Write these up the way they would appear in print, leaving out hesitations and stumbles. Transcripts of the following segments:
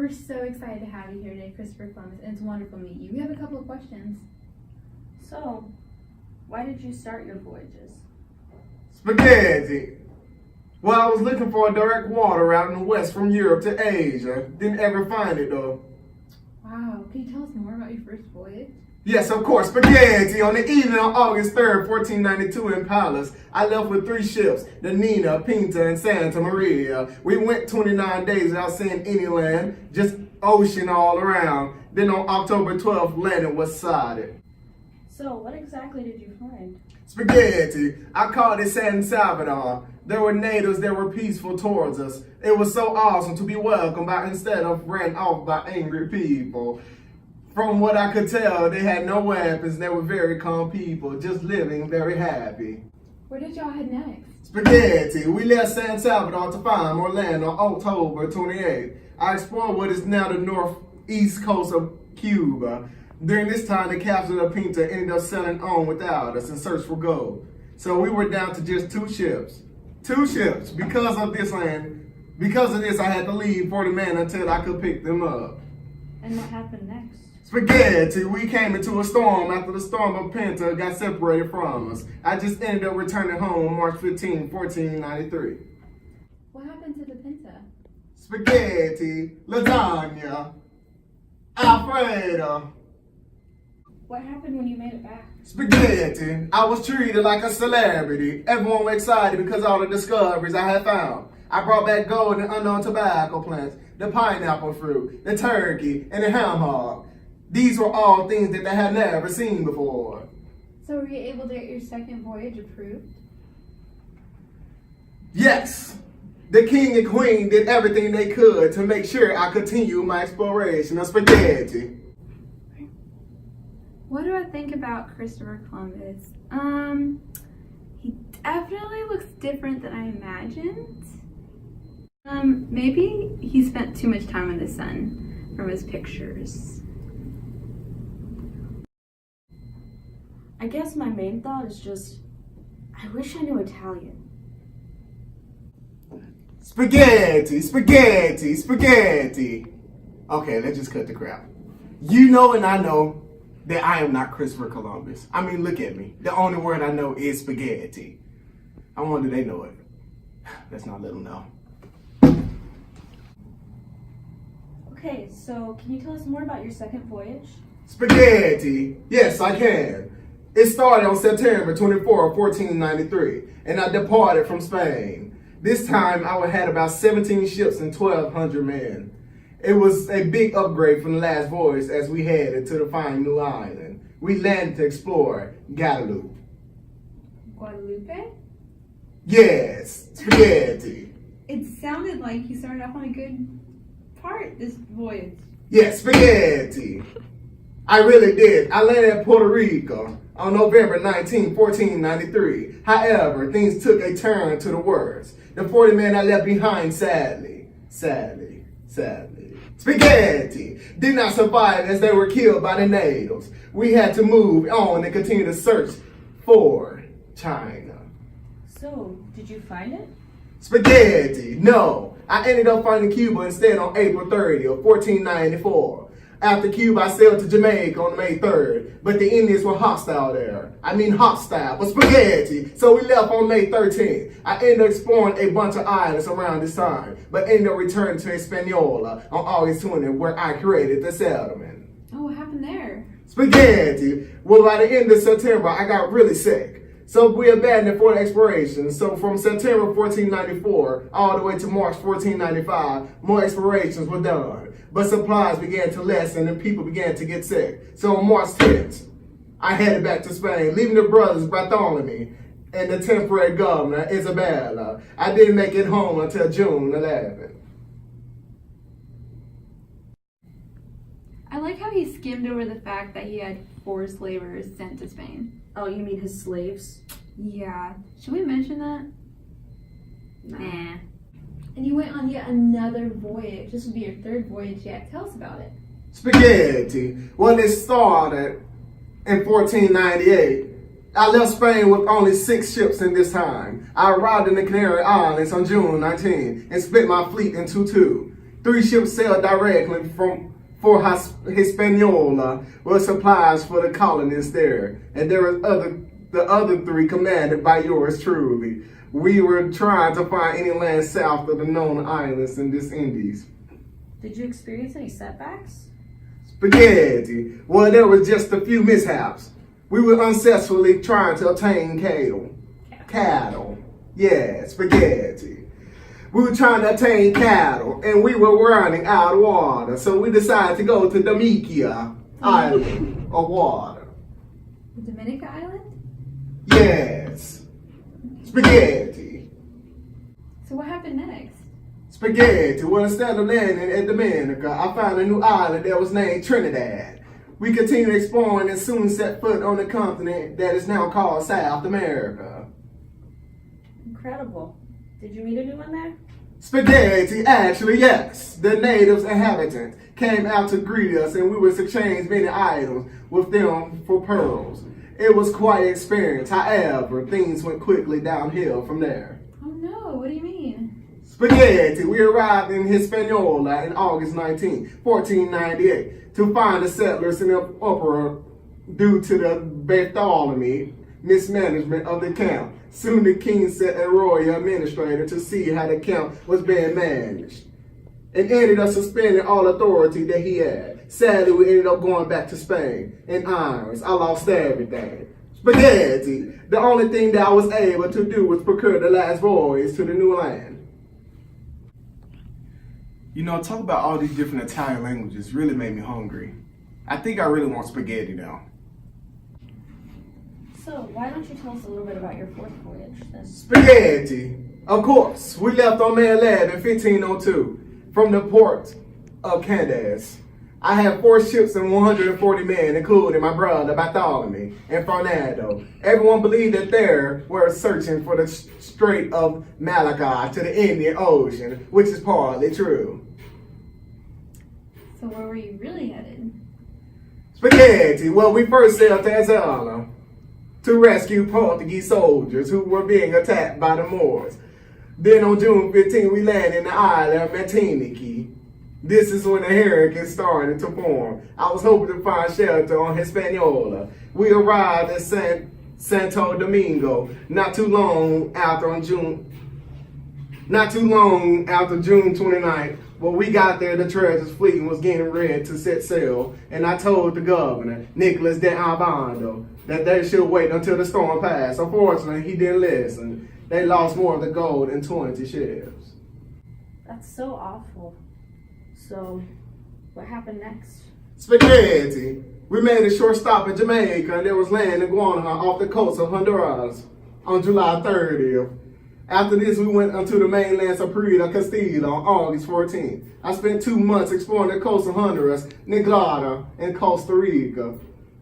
We're so excited to have you here today, Christopher Columbus, and it's wonderful to meet you. We have a couple of questions. So, why did you start your voyages? Spaghetti. Well, I was looking for a direct water out in the west from Europe to Asia. Didn't ever find it though. Wow, can you tell us more about your first voyage? Yes, of course, spaghetti. On the evening of August 3rd, 1492 in Palos, I left with 3 ships, the Nina, Pinta, and Santa Maria. We went 29 days without seeing any land, just ocean all around. Then on October 12th, landing was sighted. So, what exactly did you find? Spaghetti. I called it San Salvador. There were natives that were peaceful towards us. It was so awesome to be welcomed by instead of ran off by angry people. From what I could tell, they had no weapons. They were very calm people, just living very happy. Where did y'all head next? Spaghetti. We left San Salvador to find more land on October 28th. I explored what is now the northeast coast of Cuba. During this time, the captain of Pinta ended up sailing on without us in search for gold. So we were down to just 2 ships. 2 ships. Because of this, I had to leave for the man until I could pick them up. And what happened next? Spaghetti. We came into a storm after the storm of Pinta got separated from us. I just ended up returning home on March 15, 1493. What happened to the Pinta? Spaghetti, lasagna, Alfredo. What happened when you made it back? Spaghetti. I was treated like a celebrity. Everyone was excited because of all the discoveries I had found. I brought back gold and unknown tobacco plants, the pineapple fruit, the turkey, and the ham hock. These were all things that they had never seen before. So were you able to get your second voyage approved? Yes. The king and queen did everything they could to make sure I continue my exploration of spaghetti. What do I think about Christopher Columbus? He definitely looks different than I imagined. Maybe he spent too much time in the sun from his pictures. I guess my main thought is just, I wish I knew Italian. Spaghetti, spaghetti, spaghetti. Okay, let's just cut the crap. You know and I know that I am not Christopher Columbus. I mean, look at me. The only word I know is spaghetti. I wonder they know it. Let's not let them know. Okay, so can you tell us more about your second voyage? Spaghetti. Yes, I can. It started on September 24, 1493, and I departed from Spain. This time, I had about 17 ships and 1,200 men. It was a big upgrade from the last voyage as we headed to the fine new island. We landed to explore Guadeloupe. Guadalupe? Yes, spaghetti. It sounded like you started off on a good part this voyage. Yes, spaghetti. I really did. I landed at Puerto Rico on November 19, 1493. However, things took a turn to the worst. The 40 men I left behind, sadly, spaghetti, did not survive as they were killed by the natives. We had to move on and continue to search for China. So, did you find it? Spaghetti, no. I ended up finding Cuba instead on April 30 of 1494. After Cuba, I sailed to Jamaica on May 3rd, but the Indians were hostile there. I mean hostile, but spaghetti. So we left on May 13th. I ended up exploring a bunch of islands around this time, but ended up returning to Hispaniola on August 20th, where I created the settlement. Oh, what happened there? Spaghetti. Well, by the end of September, I got really sick. So we abandoned for the exploration. So from September 1494 all the way to March 1495, more explorations were done. But supplies began to lessen and people began to get sick. So on March 10th, I headed back to Spain, leaving the brothers Bartholomew and the temporary governor, Isabella. I didn't make it home until June 11th. I like how he skimmed over the fact that he had forced laborers sent to Spain. Oh, you mean his slaves? Yeah. Should we mention that? Nah. And you went on yet another voyage. This will be your third voyage yet. Tell us about it. Spaghetti. Well, it started in 1498. I left Spain with only 6 ships in this time. I arrived in the Canary Islands on June 19 and split my fleet into 2. 3 ships sailed directly for Hispaniola with supplies for the colonists there. And there were the other 3 commanded by yours truly. We were trying to find any land south of the known islands in this Indies. Did you experience any setbacks? Spaghetti. Well, there was just a few mishaps. We were unsuccessfully trying to obtain cattle. Yeah, spaghetti. We were trying to obtain cattle, and we were running out of water, so we decided to go to Dominica Island of water. The Dominica Island? Yes. Spaghetti. So what happened next? Spaghetti. Well, instead of landing at Dominica, I found a new island that was named Trinidad. We continued exploring and soon set foot on the continent that is now called South America. Incredible. Did you meet anyone there? Spaghetti, actually, yes. The natives inhabitants came out to greet us and we would exchange many items with them for pearls. It was quite an experience. However, things went quickly downhill from there. Oh no, what do you mean? Spaghetti, we arrived in Hispaniola in August 19, 1498 to find the settlers in an uproar due to the Bartholomew mismanagement of the camp. Soon the king sent a royal administrator to see how the camp was being managed and ended up suspending all authority that he had. Sadly, we ended up going back to Spain in irons. I lost everything. Spaghetti, the only thing that I was able to do was procure the last voyage to the new land. You know, talk about all these different Italian languages really made me hungry. I think I really want spaghetti now. So, why don't you tell us a little bit about your 4th voyage then? Spaghetti. Of course, we left on May 11, 1502 from the port of Candace. I had 4 ships and 140 men, including my brother Bartholomew and Fernando. Everyone believed that they were searching for the Strait of Malacca to the Indian Ocean, which is partly true. So where were you really headed? Spaghetti. Well, we first sailed to Azala to rescue Portuguese soldiers who were being attacked by the Moors. Then on June 15, we landed in the island of Martinique. This is when the hurricane started to form. I was hoping to find shelter on Hispaniola. We arrived at Santo Domingo not too long after June 29th. When we got there, the treasure's fleet was getting ready to set sail, and I told the governor, Nicholas de Albando, that they should wait until the storm passed. Unfortunately, he didn't listen. They lost more of the gold and 20 ships. That's so awful. So, what happened next? Spaghetti. We made a short stop in Jamaica, and there was land in Guanaja off the coast of Honduras on July 30th. After this, we went onto the mainlands of Puerto Castillo on August 14th. I spent 2 months exploring the coast of Honduras, Nicaragua, and Costa Rica.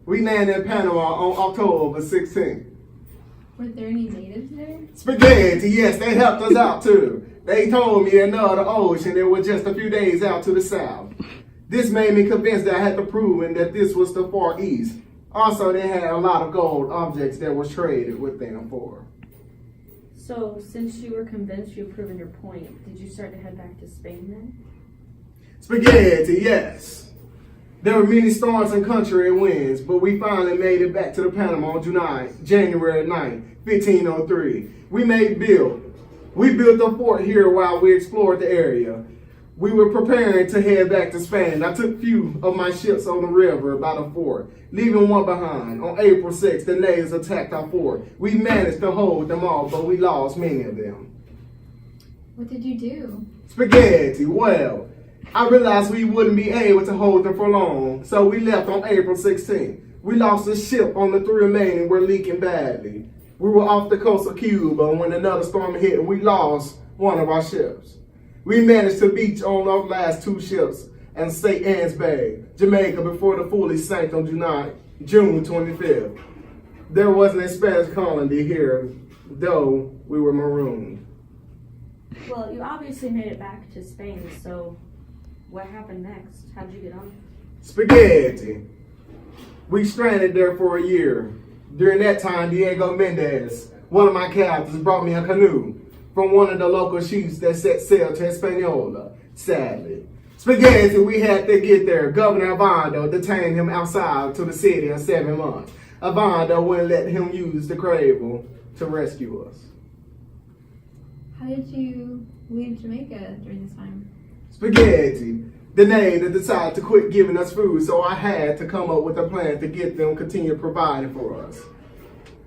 We landed in Panama on October 16th. Were there any natives there? Spaghetti, yes, they helped us out too. They told me another ocean that was just a few days out to the south. This made me convinced that I had to prove that this was the Far East. Also, they had a lot of gold objects that was traded with them for. So, since you were convinced you'd proven your point, did you start to head back to Spain then? Spaghetti, yes. There were many storms and contrary winds, but we finally made it back to the Panama on January 9, 1503. We built a fort here while we explored the area. We were preparing to head back to Spain. I took few of my ships on the river by the fort, leaving one behind. On April 6th, the natives attacked our fort. We managed to hold them off, but we lost many of them. What did you do? Spaghetti, well, I realized we wouldn't be able to hold them for long, so we left on April 16th. We lost a ship on the 3 remaining were leaking badly. We were off the coast of Cuba when another storm hit and we lost one of our ships. We managed to beach on our last 2 ships in St. Anne's Bay, Jamaica, before the fully sank on June 25th. There wasn't a Spanish colony here, though we were marooned. Well, you obviously made it back to Spain, so what happened next? How'd you get on? Spaghetti. We stranded there for a year. During that time, Diego Mendez, one of my captains, brought me a canoe from one of the local chiefs that set sail to Hispaniola. Sadly, Spaghetti, we had to get there. Governor Avando detained him outside to the city in 7 months. Avando wouldn't let him use the cradle to rescue us. How did you leave Jamaica during this time? Spaghetti. The neighbor decided to quit giving us food, so I had to come up with a plan to get them continue providing for us.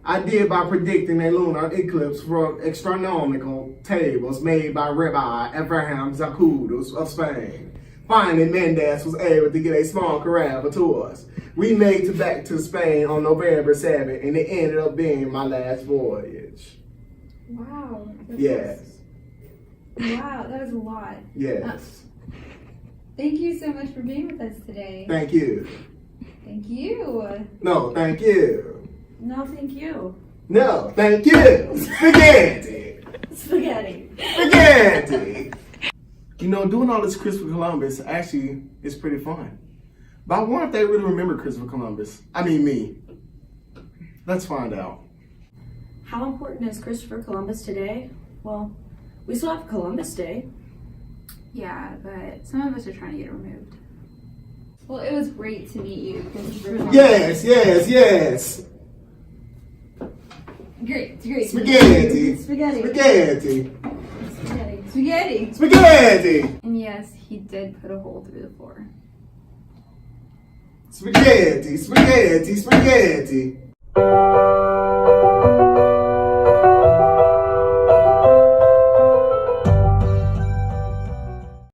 I did by predicting a lunar eclipse from astronomical tables made by Rabbi Abraham Zacudos of Spain. Finally, Mendez was able to get a small caravel to us. We made it back to Spain on November 7th, and it ended up being my last voyage. Wow. Yes. Wow, that was a lot. Yes. Thank you so much for being with us today. Thank you. Thank you. No, thank you. No, thank you. No, thank you. Spaghetti. Spaghetti. Spaghetti. You know, doing all this Christopher Columbus actually is pretty fun. But I wonder if they really remember Christopher Columbus. I mean me. Let's find out. How important is Christopher Columbus today? Well, we still have Columbus Day. Yeah, but some of us are trying to get it removed. Well, it was great to meet you, Christopher Columbus. Yes, yes, yes. Great, great. Spaghetti. Spaghetti. Spaghetti. Spaghetti. Spaghetti. Spaghetti. And yes, he did put a hole through the floor. Spaghetti. Spaghetti. Spaghetti.